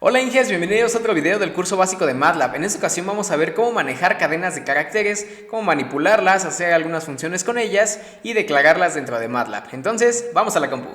Hola Inges, bienvenidos a otro video del curso básico de MATLAB. En esta ocasión vamos a ver cómo manejar cadenas de caracteres, cómo manipularlas, hacer algunas funciones con ellas y declararlas dentro de MATLAB. Entonces, vamos a la compu.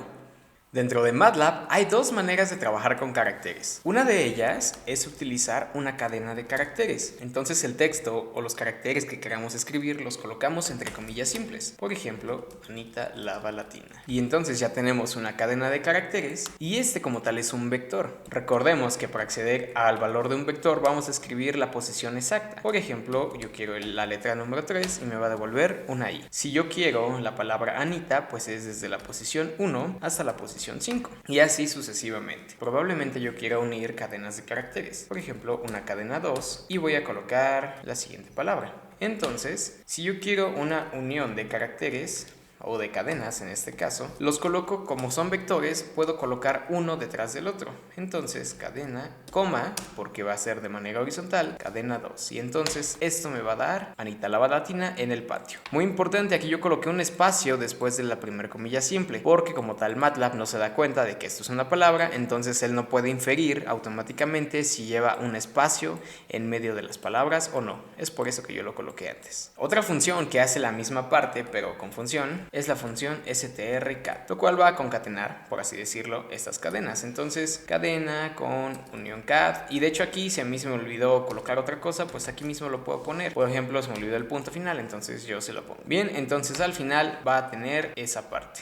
Dentro de MATLAB hay dos maneras de trabajar con caracteres. Una de ellas es utilizar una cadena de caracteres. Entonces el texto o los caracteres que queramos escribir los colocamos entre comillas simples. Por ejemplo, Anita lava la tina. Y entonces ya tenemos una cadena de caracteres y este como tal es un vector. Recordemos que para acceder al valor de un vector vamos a escribir la posición exacta. Por ejemplo, yo quiero la letra número 3 y me va a devolver una i. Si yo quiero la palabra Anita, pues es desde la posición 1 hasta la posición 5 y así sucesivamente. Probablemente yo quiera unir cadenas de caracteres, por ejemplo una cadena 2 y voy a colocar la siguiente palabra. Entonces, si yo quiero una unión de caracteres o de cadenas en este caso, los coloco como son vectores, puedo colocar uno detrás del otro. Entonces cadena, coma, porque va a ser de manera horizontal, cadena 2. Y entonces esto me va a dar Anita lava la tina en el patio. Muy importante, aquí yo coloqué un espacio después de la primera comilla simple, porque como tal MATLAB no se da cuenta de que esto es una palabra, entonces él no puede inferir automáticamente si lleva un espacio en medio de las palabras o no. Es por eso que yo lo coloqué antes. Otra función que hace la misma parte, pero con función, es la función strcat, lo cual va a concatenar, por así decirlo, estas cadenas. Entonces, cadena con unión cat, y de hecho aquí, si a mí se me olvidó colocar otra cosa, pues aquí mismo lo puedo poner. Por ejemplo, se me olvidó el punto final, entonces yo se lo pongo. Bien, entonces al final va a tener esa parte.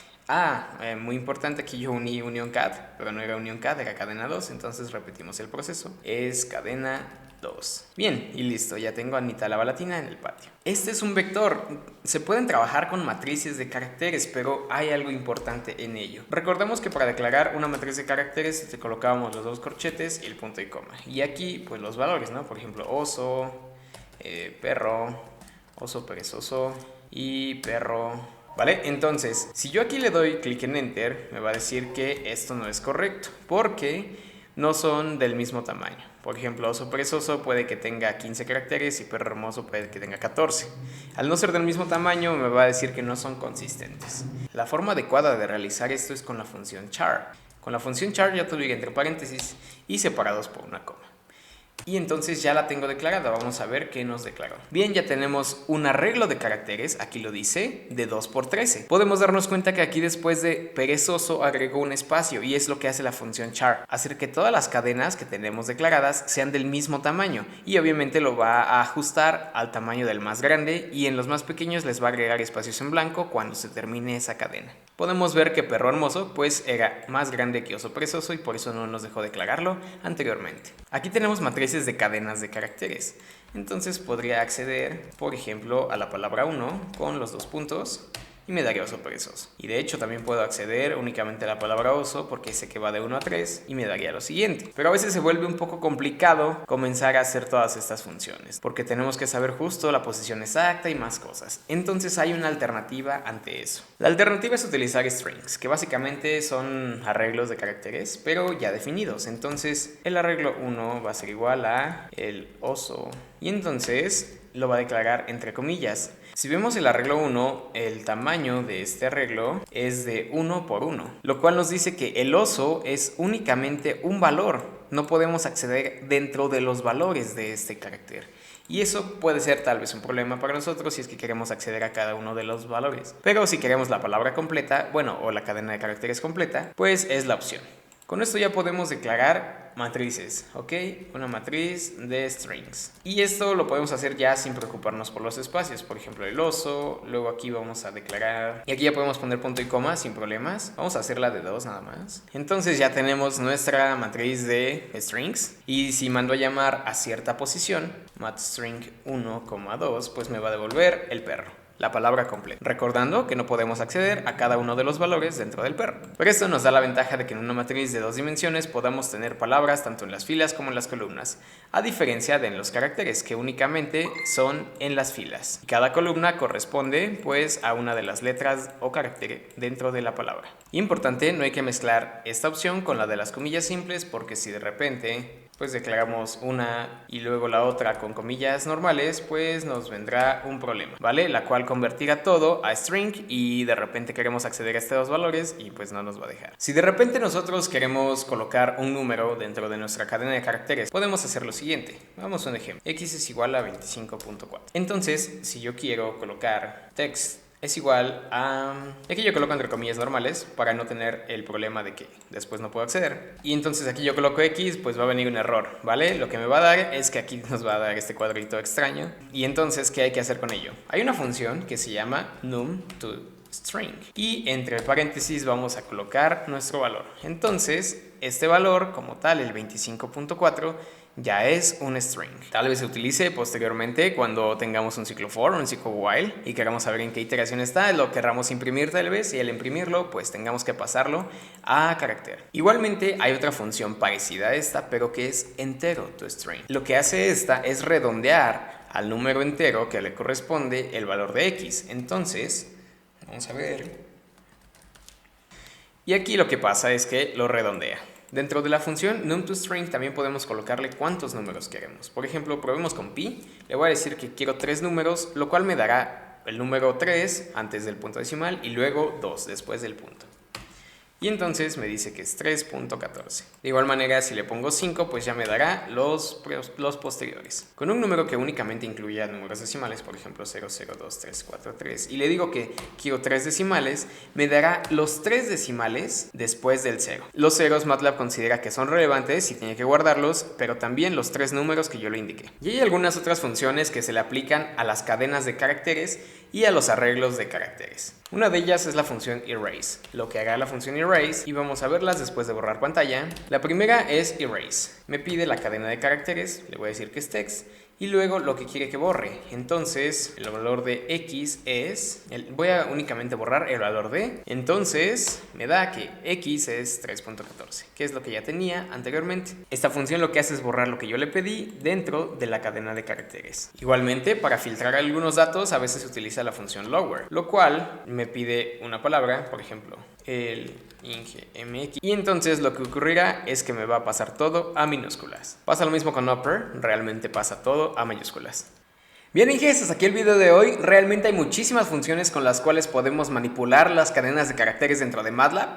Muy importante, aquí yo uní unión cat, pero no era unión cat, era cadena 2, entonces repetimos el proceso. Es cadena 2. Bien, y listo, ya tengo Anita lava la tina en el patio. Este es un vector. Se pueden trabajar con matrices de caracteres, pero hay algo importante en ello. Recordemos que para declarar una matriz de caracteres te colocábamos los dos corchetes y el punto y coma. Y aquí, pues los valores, ¿no? Por ejemplo, oso, perro, oso perezoso y perro. ¿Vale? Entonces, si yo aquí le doy clic en Enter, me va a decir que esto no es correcto, porque no son del mismo tamaño. Por ejemplo, oso perezoso puede que tenga 15 caracteres y perro hermoso puede que tenga 14. Al no ser del mismo tamaño, me va a decir que no son consistentes. La forma adecuada de realizar esto es con la función char. Con la función char ya tuve entre paréntesis y separados por una coma. Y entonces ya la tengo declarada, vamos a ver qué nos declaró. Bien, ya tenemos un arreglo de caracteres, aquí lo dice, de 2 por 13. Podemos darnos cuenta que aquí después de perezoso agregó un espacio y es lo que hace la función char, hacer que todas las cadenas que tenemos declaradas sean del mismo tamaño y obviamente lo va a ajustar al tamaño del más grande y en los más pequeños les va a agregar espacios en blanco cuando se termine esa cadena. Podemos ver que perro hermoso pues era más grande que oso perezoso y por eso no nos dejó declararlo anteriormente. Aquí tenemos matrices de cadenas de caracteres. Entonces podría acceder, por ejemplo, a la palabra 1 con los dos puntos y me daría oso perezoso. Y de hecho también puedo acceder únicamente a la palabra oso porque sé que va de 1 a 3 y me daría lo siguiente. Pero a veces se vuelve un poco complicado comenzar a hacer todas estas funciones porque tenemos que saber justo la posición exacta y más cosas. Entonces hay una alternativa ante eso. La alternativa es utilizar strings, que básicamente son arreglos de caracteres, pero ya definidos. Entonces el arreglo 1 va a ser igual a el oso y entonces lo va a declarar entre comillas. Si vemos el arreglo 1, el tamaño de este arreglo es de 1 por 1, lo cual nos dice que el oso es únicamente un valor. No podemos acceder dentro de los valores de este carácter. Y eso puede ser tal vez un problema para nosotros si es que queremos acceder a cada uno de los valores. Pero si queremos la palabra completa, o la cadena de caracteres completa, pues es la opción. Con esto ya podemos declarar matrices, ¿ok? Una matriz de strings. Y esto lo podemos hacer ya sin preocuparnos por los espacios. Por ejemplo, el oso, luego aquí vamos a declarar... Y aquí ya podemos poner punto y coma sin problemas. Vamos a hacerla de 2 nada más. Entonces ya tenemos nuestra matriz de strings. Y si mando a llamar a cierta posición, matstring 1,2, pues me va a devolver el perro. La palabra completa, recordando que no podemos acceder a cada uno de los valores dentro del perro. Pero esto nos da la ventaja de que en una matriz de 2 dimensiones podamos tener palabras tanto en las filas como en las columnas, a diferencia de en los caracteres que únicamente son en las filas. Cada columna corresponde pues a una de las letras o carácter dentro de la palabra. Importante, no hay que mezclar esta opción con la de las comillas simples porque si de repente pues declaramos una y luego la otra con comillas normales, pues nos vendrá un problema, ¿vale? La cual convertirá todo a string y de repente queremos acceder a estos valores y pues no nos va a dejar. Si de repente nosotros queremos colocar un número dentro de nuestra cadena de caracteres, podemos hacer lo siguiente. Vamos a un ejemplo. X es igual a 25.4. Entonces, si yo quiero colocar text es igual a... Aquí yo coloco entre comillas normales para no tener el problema de que después no puedo acceder. Y entonces aquí yo coloco X, pues va a venir un error, ¿vale? Lo que me va a dar es que aquí nos va a dar este cuadrito extraño. Y entonces, ¿qué hay que hacer con ello? Hay una función que se llama num_to_string. Y entre paréntesis vamos a colocar nuestro valor. Entonces, este valor como tal, el 25.4, ya es un string. Tal vez se utilice posteriormente cuando tengamos un ciclo for o un ciclo while y queramos saber en qué iteración está, lo querramos imprimir tal vez, y al imprimirlo pues tengamos que pasarlo a carácter. Igualmente hay otra función parecida a esta, pero que es entero to string. Lo que hace esta es redondear al número entero que le corresponde el valor de x. Entonces, vamos a ver. Y aquí lo que pasa es que lo redondea. Dentro de la función num_to_string también podemos colocarle cuántos números queremos. Por ejemplo, probemos con pi. Le voy a decir que quiero 3 números, lo cual me dará el número 3 antes del punto decimal y luego 2 después del punto. Y entonces me dice que es 3.14. De igual manera, si le pongo 5, pues ya me dará los posteriores. Con un número que únicamente incluya números decimales, por ejemplo 0, 0, 2, 3, 4, 3, y le digo que quiero 3 decimales, me dará los 3 decimales después del 0. Los ceros MATLAB considera que son relevantes y tiene que guardarlos, pero también los 3 números que yo le indiqué. Y hay algunas otras funciones que se le aplican a las cadenas de caracteres y a los arreglos de caracteres. Una de ellas es la función erase. Lo que hará la función erase, y vamos a verlas después de borrar pantalla. La primera es erase. Me pide la cadena de caracteres, le voy a decir que es text, y luego lo que quiere que borre. Entonces, el valor de x es... voy a únicamente borrar el valor de... Entonces, me da que x es 3.14, que es lo que ya tenía anteriormente. Esta función lo que hace es borrar lo que yo le pedí dentro de la cadena de caracteres. Igualmente, para filtrar algunos datos, a veces se utiliza la función lower, lo cual me pide una palabra, por ejemplo, el ing_mx, y entonces lo que ocurrirá es que me va a pasar todo a minúsculas. Pasa lo mismo con upper, realmente pasa todo a mayúsculas. Bien, Inges, hasta aquí el video de hoy. Realmente hay muchísimas funciones con las cuales podemos manipular las cadenas de caracteres dentro de MATLAB.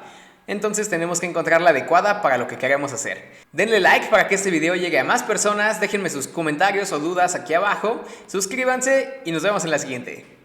Entonces tenemos que encontrar la adecuada para lo que queremos hacer. Denle like para que este video llegue a más personas, déjenme sus comentarios o dudas aquí abajo, suscríbanse y nos vemos en la siguiente.